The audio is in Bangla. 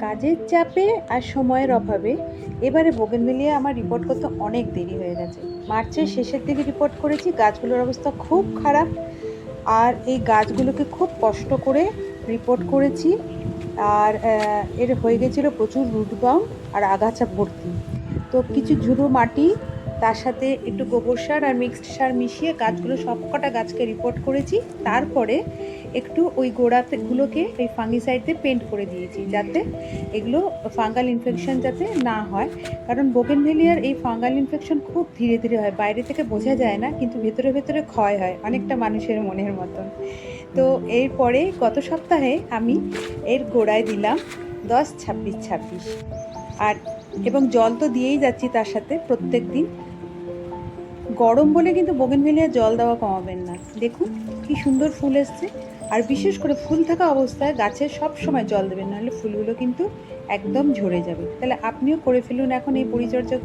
কাজের চাপে আর সময়ের অভাবে এবারে বোগেনভেলিয়া আমার রিপোর্ট করতে অনেক দেরি হয়ে গেছে। মার্চের শেষের দিকে রিপোর্ট করেছি, গাছগুলোর অবস্থা খুব খারাপ। আর এই গাছগুলোকে খুব কষ্ট করে রিপোর্ট করেছি। আর এর হয়ে গেছিলো প্রচুর রুট বাউন্ড আর আগাছা ভর্তি। তো কিছু ঝুড়ো মাটি, তার সাথে একটু গোবর সার আর মিক্সড সার মিশিয়ে গাছগুলো সবকটা গাছকে রিপোর্ট করেছি। তারপরে একটু ওই গোড়াতেগুলোকে এই ফাঙ্গিসাইড দিয়ে পেন্ট করে দিয়েছি, যাতে এগুলো ফাঙ্গাল ইনফেকশন যাতে না হয়। কারণ বোগেনভেলিয়ার এই ফাঙ্গাল ইনফেকশন খুব ধীরে ধীরে হয়, বাইরে থেকে বোঝা যায় না, কিন্তু ভেতরে ভেতরে ক্ষয় হয় অনেকটা মানুষের মনের মতন। তো এরপরে গত সপ্তাহে আমি এর গোড়ায় দিলাম 10-26-26 আর এবং জল তো দিয়েই যাচ্ছি তার সাথে প্রত্যেক দিন। গরম বলে কিন্তু বোগেনভেলিয়া জল দেওয়া কমাবেন না। দেখুন কি সুন্দর ফুল এসছে। আর বিশেষ করে ফুল থাকা অবস্থায় গাছে সব সময় জল দেবেন, নাহলে ফুলগুলো কিন্তু একদম ঝরে যাবে। তাহলে আপনিও করে ফেলুন এখন এই পরিচর্যাগুলো।